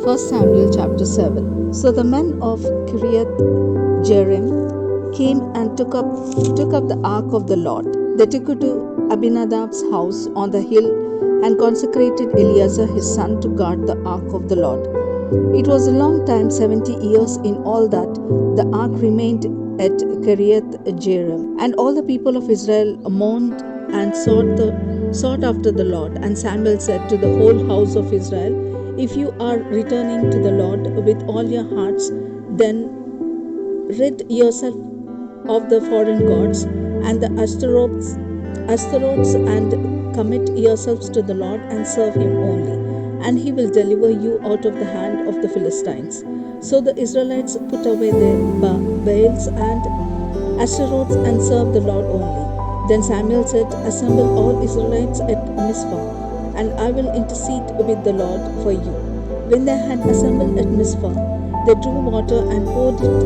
1 Samuel chapter 7. So the men of Kiriath Jearim came and took up the ark of the Lord. They took it to Abinadab's house on the hill and consecrated Eleazar his son to guard the ark of the Lord. It was a long time, 70 years in all, that the ark remained at Kiriath Jearim. And all the people of Israel mourned and sought after the Lord. And Samuel said to the whole house of Israel, if you are returning to the Lord with all your hearts, then rid yourself of the foreign gods and the Ashtaroths, and commit yourselves to the Lord and serve him only, and he will deliver you out of the hand of the Philistines. So the Israelites put away their Baals and Ashtaroths and served the Lord only. Then Samuel said, assemble all Israelites at Mizpah, and I will intercede with the Lord for you. When they had assembled at Mizpah, they drew water and poured it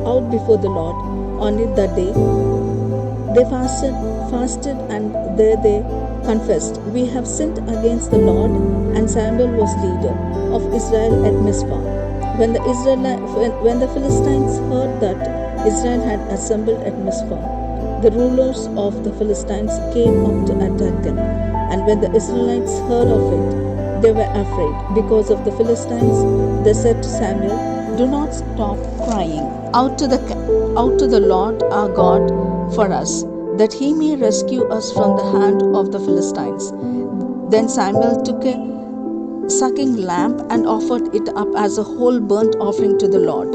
out before the Lord on it that day. They fasted, and there they confessed, we have sinned against the Lord. And Samuel was leader of Israel at Mizpah. When the Philistines heard that Israel had assembled at Mizpah, the rulers of the Philistines came up to attack them. And when the Israelites heard of it, they were afraid because of the Philistines. They said to Samuel, do not stop crying out to the Lord our God for us, that he may rescue us from the hand of the Philistines. Then Samuel took a sucking lamb and offered it up as a whole burnt offering to the Lord.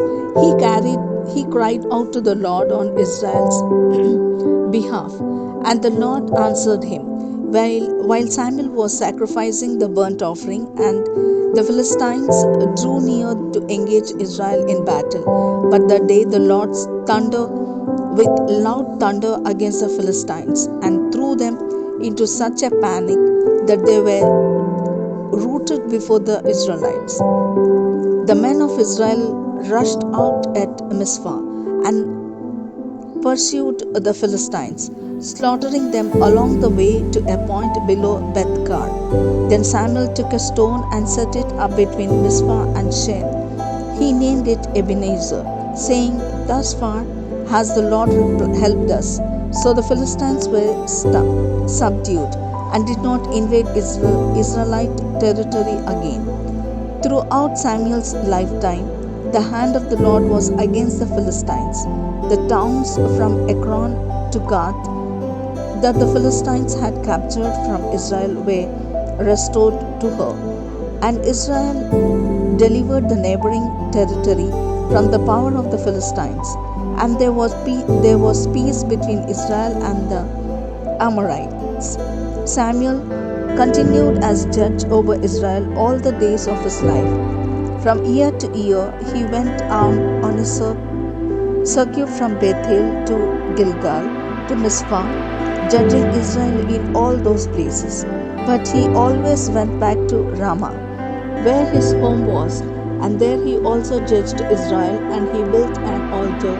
He cried out to the Lord on Israel's behalf, and the Lord answered him. While Samuel was sacrificing the burnt offering, and the Philistines drew near to engage Israel in battle. But that day the Lord thundered with loud thunder against the Philistines, and threw them into such a panic that they were routed before the Israelites. The men of Israel rushed out at Mizpah and pursued the Philistines, slaughtering them along the way to a point below Beth-kar. Then Samuel took a stone and set it up between Mizpah and Shen. He named it Ebenezer, saying, thus far has the Lord helped us. So the Philistines were subdued and did not invade Israelite territory again. Throughout Samuel's lifetime, the hand of the Lord was against the Philistines. The towns from Ekron to Gath that the Philistines had captured from Israel were restored to her. And Israel delivered the neighboring territory from the power of the Philistines. And there was peace between Israel and the Amorites. Samuel continued as judge over Israel all the days of his life. From year to year he went on a circuit from Bethel to Gilgal to Mizpah, judging Israel in all those places. But he always went back to Ramah, where his home was, and there he also judged Israel, and he built an altar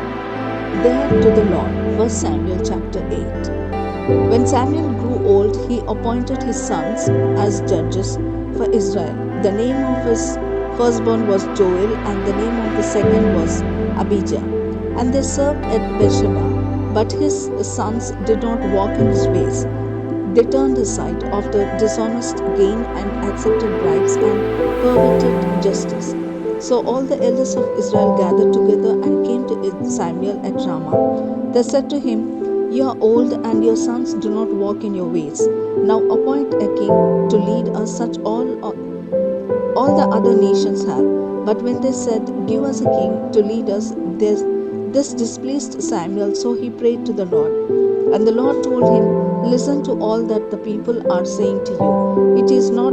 there to the Lord. 1 Samuel chapter 8. When Samuel grew old, he appointed his sons as judges for Israel. The name of his firstborn was Joel, and the name of the second was Abijah. And they served at Beersheba. But his sons did not walk in his ways. They turned aside after dishonest gain and accepted bribes and perverted justice. So all the elders of Israel gathered together and came to Samuel at Ramah. They said to him, you are old, and your sons do not walk in your ways. Now appoint a king to lead us, such all the other nations have. But when they said, give us a king to lead us, this displeased Samuel, so he prayed to the Lord. And the Lord told him, listen to all that the people are saying to you. It is not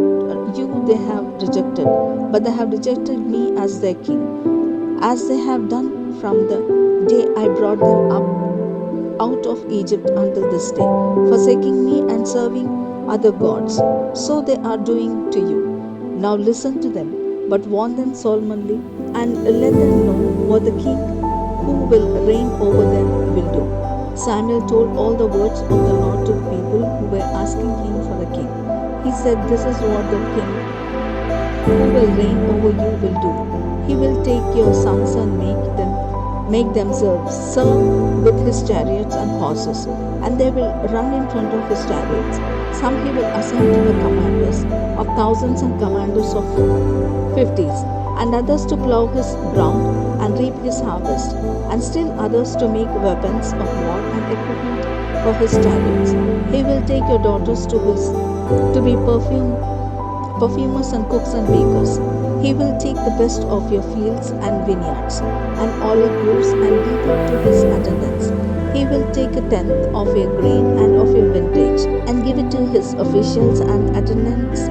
you they have rejected, but they have rejected me as their king, as they have done from the day I brought them up out of Egypt until this day, forsaking me and serving other gods. So they are doing to you. Now listen to them, but warn them solemnly, and let them know what the king who will reign over them will do. Samuel told all the words of the Lord to the people who were asking him for a king. He said, this is what the king who will reign over you will do. He will take your sons and make them serve with his chariots and horses, and they will run in front of his chariots. Some he will assign to the commanders of thousands and commanders of fifties, and others to plow his ground and reap his harvest, and still others to make weapons of war and equipment for his chariots. He will take your daughters to be perfumers and cooks and bakers. He will take the best of your fields and vineyards and olive groves and give it to his attendants. He will take a tenth of your grain and of your vintage and give it to his officials and attendants,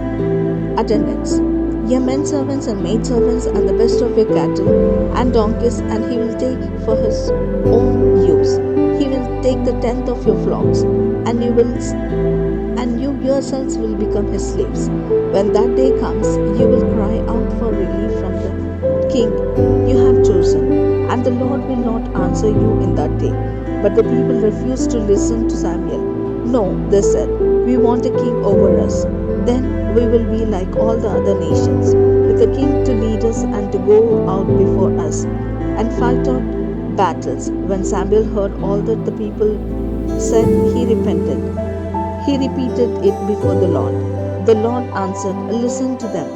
your men servants and maid servants, and the best of your cattle and donkeys, and he will take for his own use. He will take the tenth of your flocks, and you yourselves will become his slaves. When that day comes, you will cry out for relief from the king you have chosen, and the Lord will not answer you in that day. But the people refused to listen to Samuel. No, they said, we want a king over us. Then we will be like all the other nations, with a king to lead us and to go out before us and fight out battles. When Samuel heard all that the people said, he repented. He repeated it before the Lord. The Lord answered, listen to them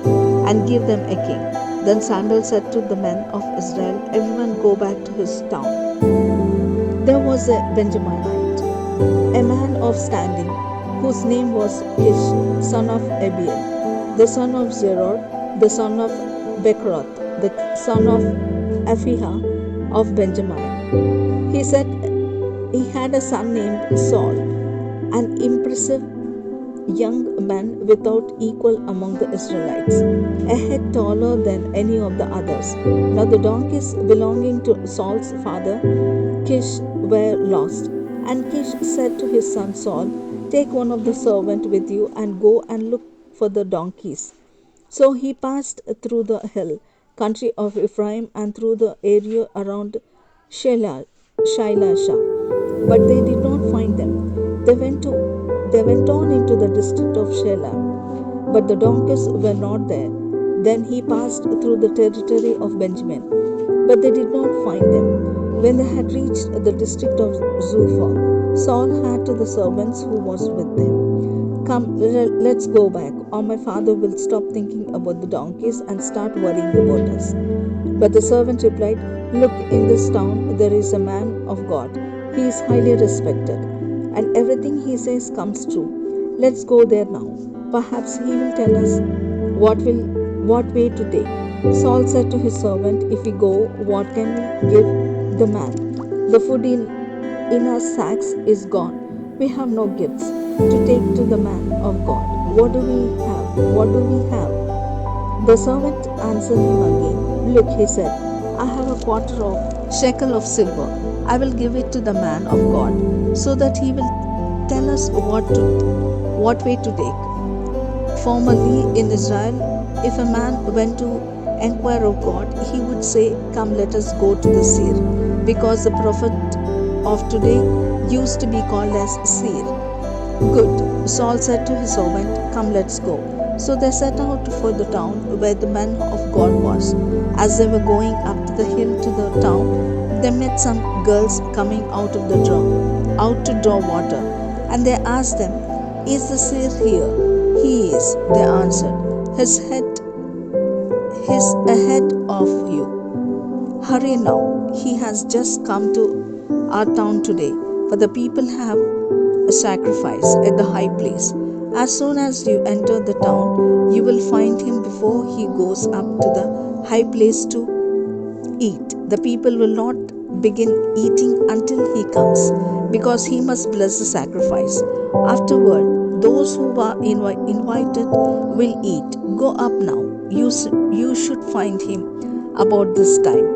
and give them a king. Then Samuel said to the men of Israel, everyone go back to his town. There was a Benjaminite, a man of standing, whose name was Kish, son of Abiel, the son of Zeror, the son of Bechorath, the son of Aphihah of Benjamin. He said he had a son named Saul, an impressive young man without equal among the Israelites, a head taller than any of the others. Now the donkeys belonging to Saul's father Kish were lost, and Kish said to his son Saul, take one of the servants with you and go and look for the donkeys. So he passed through the hill country of Ephraim and through the area around Shailasha, but they did not find them. They went on into the district of Shelah, but the donkeys were not there. Then he passed through the territory of Benjamin, but they did not find them. When they had reached the district of Zupha, Saul had to the servants who was with them, come, let's go back, or my father will stop thinking about the donkeys and start worrying about us. But the servant replied, look, in this town there is a man of God. He is highly respected, and everything he says comes true. Let's go there now. Perhaps he will tell us what way to take. Saul said to his servant, if we go, what can we give the man? The food in our sacks is gone. We have no gifts to take to the man of God. What do we have? What do we have? The servant answered him again. Look, he said, I have a quarter of shekel of silver. I will give it to the man of God, so that he will tell us what way to take. Formerly in Israel, if a man went to inquire of God, he would say, come, let us go to the seer, because the prophet of today used to be called as seer. Good, Saul said to his servant, come, let's go. So they set out for the town where the man of God was. As they were going up to the hill to the town, they met some girls coming out of the drum, out to draw water, and they asked them, is the seer here? He is, they answered. He's ahead of you. Hurry now, he has just come to our town today, for the people have a sacrifice at the high place. As soon as you enter the town, you will find him before he goes up to the high place to eat. The people will not begin eating until he comes, because he must bless the sacrifice. Afterward, those who are invited will eat. Go up now. You should find him about this time.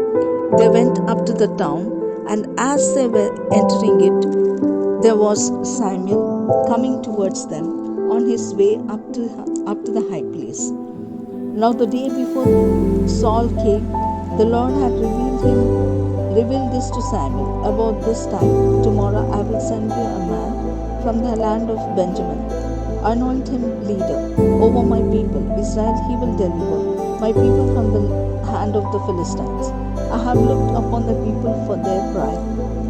They went up to the town, and as they were entering it, there was Samuel coming towards them on his way up to the high place. Now the day before Saul came, the Lord had revealed this to Samuel. About this time tomorrow I will send you a man from the land of Benjamin. Anoint him leader over my people Israel. He will deliver my people from the hand of the Philistines. I have looked upon the people, for their cry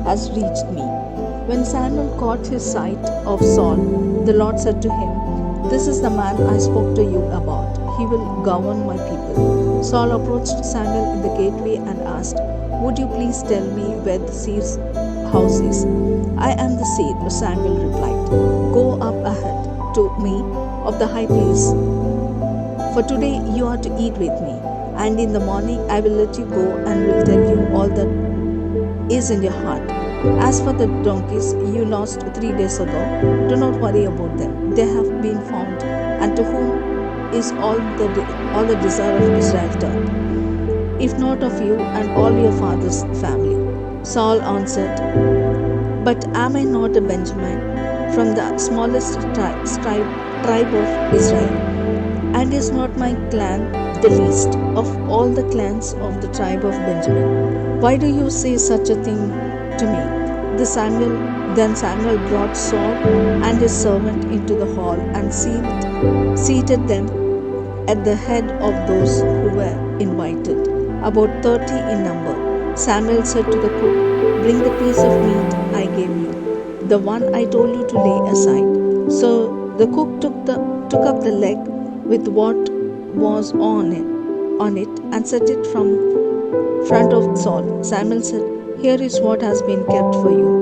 has reached me. When Samuel caught his sight of Saul, the Lord said to him, This is the man I spoke to you about. He will govern my people. Saul approached Samuel in the gateway and asked, Would you please tell me where the seer's house is? I am the seer, Samuel replied. Go up ahead to me of the high place, for today you are to eat with me, and in the morning I will let you go and will tell you all that is in your heart. As for the donkeys you lost 3 days ago, do not worry about them. They have been found, and to whom is all the desire of Israel turned, if not of you and all your father's family? Saul answered, But am I not a Benjamin, from the smallest tribe of Israel? And is not my clan the least of all the clans of the tribe of Benjamin? Why do you say such a thing to me? Then Samuel brought Saul and his servant into the hall and seated them at the head of those who were invited, about 30 in number. Samuel said to the cook, Bring the piece of meat I gave you, the one I told you to lay aside. So the cook took up the leg with what was on it and set it from front of Saul. Samuel said, Here is what has been kept for you.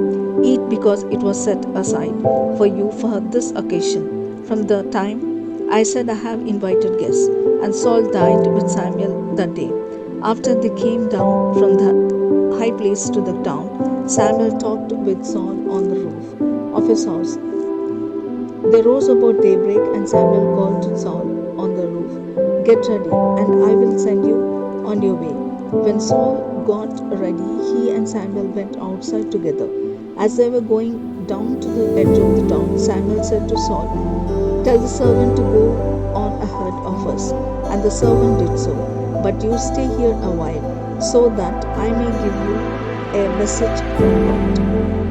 Eat, because it was set aside for you for this occasion. From the time I said I have invited guests. And Saul dined with Samuel that day. After they came down from the high place to the town, Samuel talked with Saul on the roof of his house. They rose about daybreak, and Samuel called to Saul on the roof, Get ready, and I will send you on your way. When Saul got ready, he and Samuel went outside together. As they were going down to the edge of the town, Samuel said to Saul, Tell the servant to go on ahead of us. And the servant did so. But you stay here a while, so that I may give you a message from God.